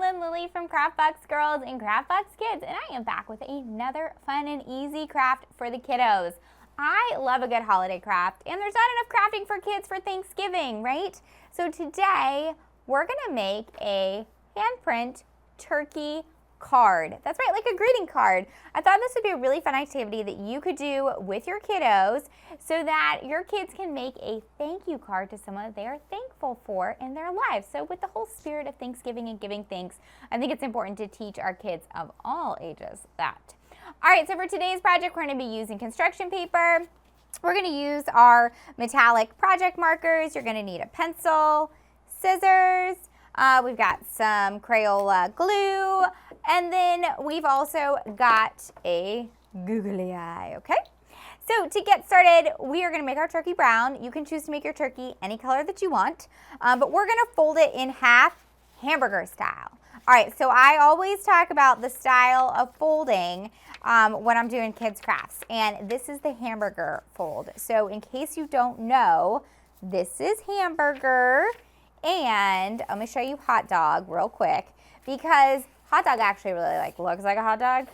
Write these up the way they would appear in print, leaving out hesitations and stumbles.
Caitlin Lilly from Craftbox Girls and Craftbox Kids, and I am back with another fun and easy craft for the kiddos. I love a good holiday craft, and there's not enough crafting for kids for Thanksgiving, right? So today, we're gonna make a handprint turkey card. That's right, like a greeting card. I thought this would be a really fun activity that you could do with your kiddos so that your kids can make a thank you card to someone they are thankful for in their lives. So with the whole spirit of Thanksgiving and giving thanks, I think it's important to teach our kids of all ages that. All right, so for today's project, we're going to be using construction paper. We're going to use our metallic project markers. You're going to need a pencil, scissors. We've got some Crayola glue, and then we've also got a googly eye, okay? So to get started, we are gonna make our turkey brown. You can choose to make your turkey any color that you want, but we're gonna fold it in half, hamburger style. All right, so I always talk about the style of folding when I'm doing kids crafts, and this is the hamburger fold. So in case you don't know, this is hamburger, and I'm gonna show you hot dog real quick because hot dog actually really looks like a hot dog,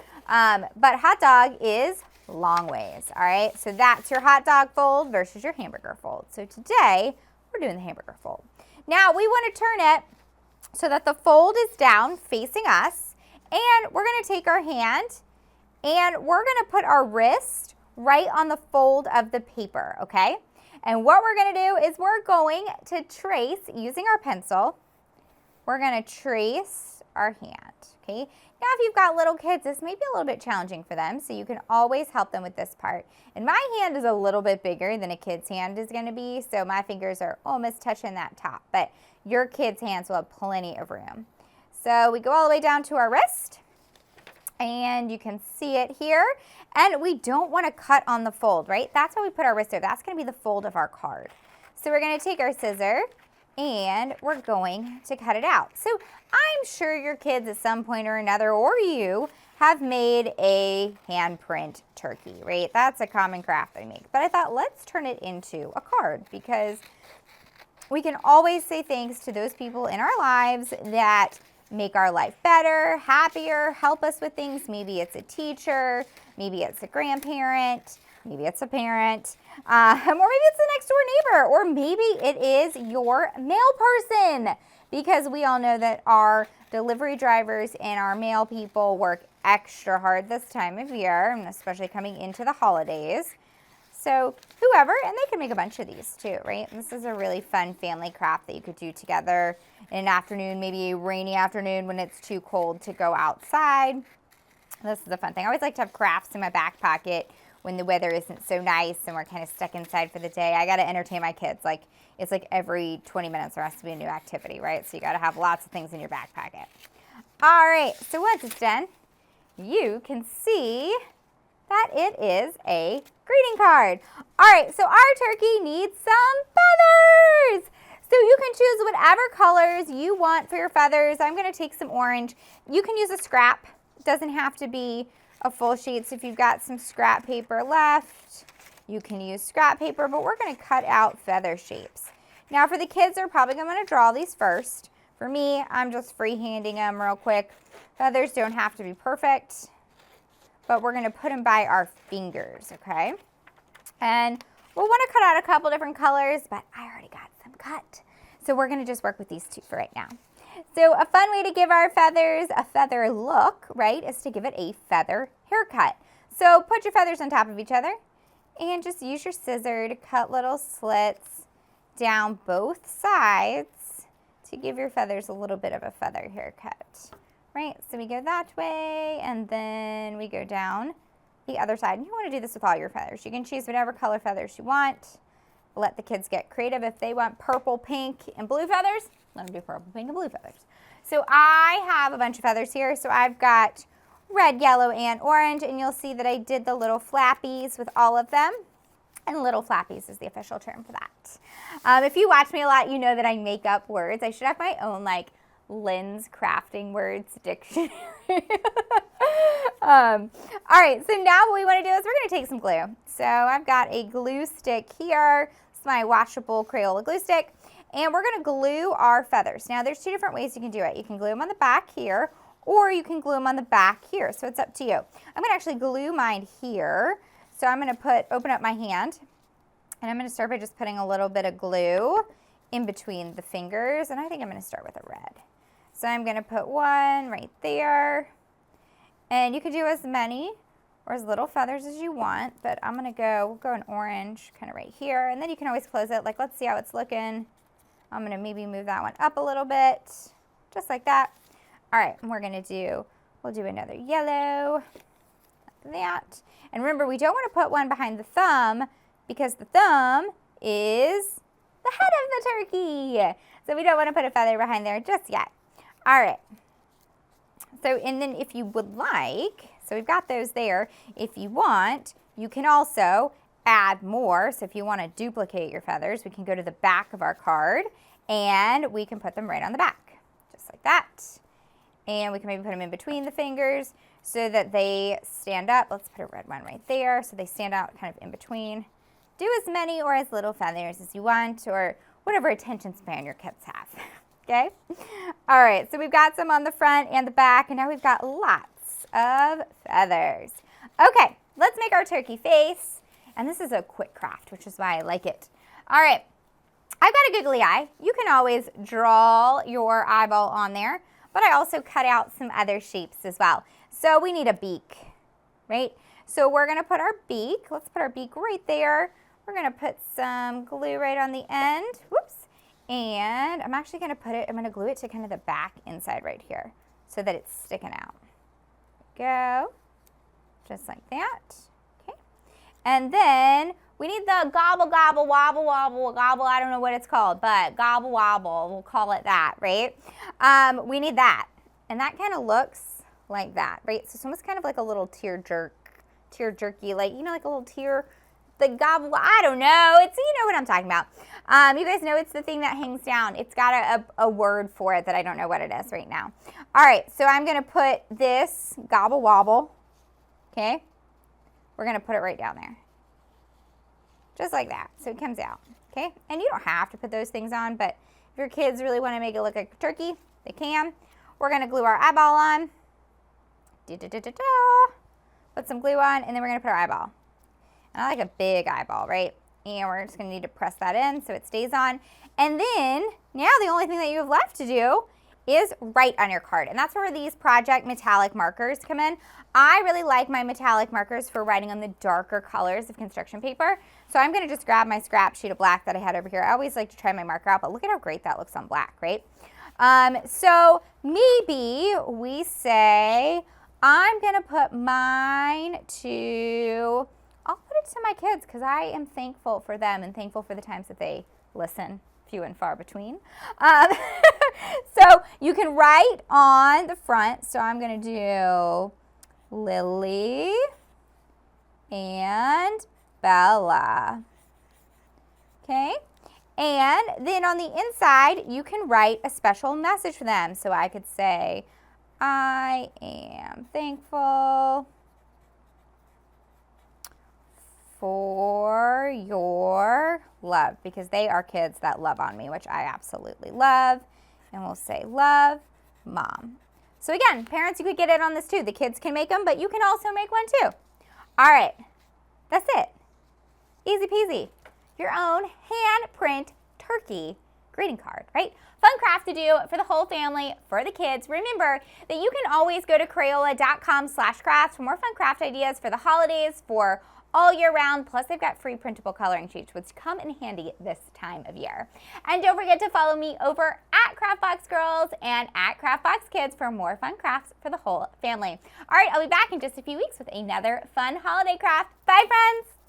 but hot dog is long ways, all right? So that's your hot dog fold versus your hamburger fold. So today, we're doing the hamburger fold. Now, we wanna turn it so that the fold is down facing us, and we're gonna take our hand and we're gonna put our wrist right on the fold of the paper, okay? And what we're gonna do is we're going to trace, using our pencil, we're gonna trace our hand, okay? Now, if you've got little kids, this may be a little bit challenging for them, so you can always help them with this part. And my hand is a little bit bigger than a kid's hand is gonna be, so my fingers are almost touching that top, but your kids' hands will have plenty of room. So we go all the way down to our wrist, and you can see it here. And we don't want to cut on the fold, right? That's why we put our wrist there. That's going to be the fold of our card. So we're going to take our scissor and we're going to cut it out. So I'm sure your kids at some point or another, or you, have made a handprint turkey, right? That's a common craft I make. But I thought, let's turn it into a card because we can always say thanks to those people in our lives that make our life better, happier, help us with things. Maybe it's a teacher, maybe it's a grandparent, maybe it's a parent, or maybe it's the next door neighbor, or maybe it is your mail person, because we all know that our delivery drivers and our mail people work extra hard this time of year, and especially coming into the holidays. So whoever, and they can make a bunch of these too, right? And this is a really fun family craft that you could do together in an afternoon, maybe a rainy afternoon when it's too cold to go outside. This is a fun thing. I always like to have crafts in my back pocket when the weather isn't so nice and we're kind of stuck inside for the day. I got to entertain my kids. It's like every 20 minutes there has to be a new activity, right? So you got to have lots of things in your back pocket. All right, so once it's done, you can see that it is a greeting card. All right, so our turkey needs some feathers. So you can choose whatever colors you want for your feathers. I'm gonna take some orange. You can use a scrap. It doesn't have to be a full sheet. So if you've got some scrap paper left, you can use scrap paper, but we're gonna cut out feather shapes. Now for the kids, they're probably gonna draw these first. For me, I'm just freehanding them real quick. Feathers don't have to be perfect, but we're gonna put them by our fingers, okay? And we'll wanna cut out a couple different colors, but I already got some cut. So we're gonna just work with these two for right now. So a fun way to give our feathers a feather look, right, is to give it a feather haircut. So put your feathers on top of each other and just use your scissor to cut little slits down both sides to give your feathers a little bit of a feather haircut. Right, so we go that way, and then we go down the other side. And you want to do this with all your feathers. You can choose whatever color feathers you want. Let the kids get creative. If they want purple, pink, and blue feathers, let them do purple, pink, and blue feathers. So I have a bunch of feathers here. So I've got red, yellow, and orange, and you'll see that I did the little flappies with all of them. And little flappies is the official term for that. If you watch me a lot, you know that I make up words. I should have my own, Lynn's crafting words dictionary. All right, so now what we want to do is we're going to take some glue. So I've got a glue stick here. It's my washable Crayola glue stick. and we're gonna glue our feathers. Now there's 2 different ways you can do it. You can glue them on the back here, or you can glue them on the back here, so it's up to you. I'm gonna actually glue mine here. So I'm gonna open up my hand, and I'm gonna start by just putting a little bit of glue in between the fingers, and I think I'm gonna start with a red. So I'm gonna put one right there, and you can do as many or as little feathers as you want, but I'm gonna we'll go an orange kind of right here, and then you can always close it. Like, let's see how it's looking. I'm gonna maybe move that one up a little bit, just like that. All right, and we'll do another yellow, like that. And remember, we don't wanna put one behind the thumb because the thumb is the head of the turkey. So we don't wanna put a feather behind there just yet. All right. So, and then if you would like, so we've got those there. If you want, you can also add more. So if you want to duplicate your feathers, we can go to the back of our card and we can put them right on the back, just like that. And we can maybe put them in between the fingers so that they stand up. Let's put a red one right there so they stand out kind of in between. Do as many or as little feathers as you want, or whatever attention span your kids have. Okay? All right, so we've got some on the front and the back, and now we've got lots of feathers. Okay, let's make our turkey face, and this is a quick craft, which is why I like it. All right, I've got a googly eye. You can always draw your eyeball on there, but I also cut out some other shapes as well. So we need a beak, right? So we're gonna put our beak, let's put our beak right there. We're gonna put some glue right on the end, whoops. And I'm actually gonna glue it to kind of the back inside right here so that it's sticking out. Go, just like that, okay. And then we need the gobble, gobble, wobble, wobble, gobble, I don't know what it's called, but gobble, wobble, we'll call it that, right? We need that, and that kind of looks like that, right? So it's almost kind of like a little tear jerky, like, you know, like a little tear, the gobble, I don't know, you know what I'm talking about. You guys know it's the thing that hangs down. It's got a word for it that I don't know what it is right now. All right, so I'm gonna put this gobble wobble, okay? We're gonna put it right down there. Just like that, so it comes out, okay? And you don't have to put those things on, but if your kids really wanna make it look like a turkey, they can. We're gonna glue our eyeball on. Put some glue on, and then we're gonna put our eyeball. And I like a big eyeball, right? And we're just gonna need to press that in so it stays on. And then, now the only thing that you have left to do is write on your card. And that's where these project metallic markers come in. I really like my metallic markers for writing on the darker colors of construction paper. So I'm gonna just grab my scrap sheet of black that I had over here. I always like to try my marker out, but look at how great that looks on black, right? So maybe we say, I'm gonna put mine to, I'll put it to my kids because I am thankful for them and thankful for the times that they listen, few and far between. So you can write on the front. So I'm going to do Lily and Bella. Okay. And then on the inside, you can write a special message for them. So I could say, I am thankful for your love, because they are kids that love on me, which I absolutely love. And we'll say, love, Mom. So again, parents, you could get in on this too. The kids can make them, but you can also make one too. All right, that's it. Easy peasy. Your own handprint turkey greeting card, right? Fun craft to do for the whole family, for the kids. Remember that you can always go to Crayola.com/crafts for more fun craft ideas for the holidays, for all year round. Plus, they've got free printable coloring sheets, which come in handy this time of year. And don't forget to follow me over at Craftbox Girls and at Craftbox Kids for more fun crafts for the whole family. All right, I'll be back in just a few weeks with another fun holiday craft. Bye, friends.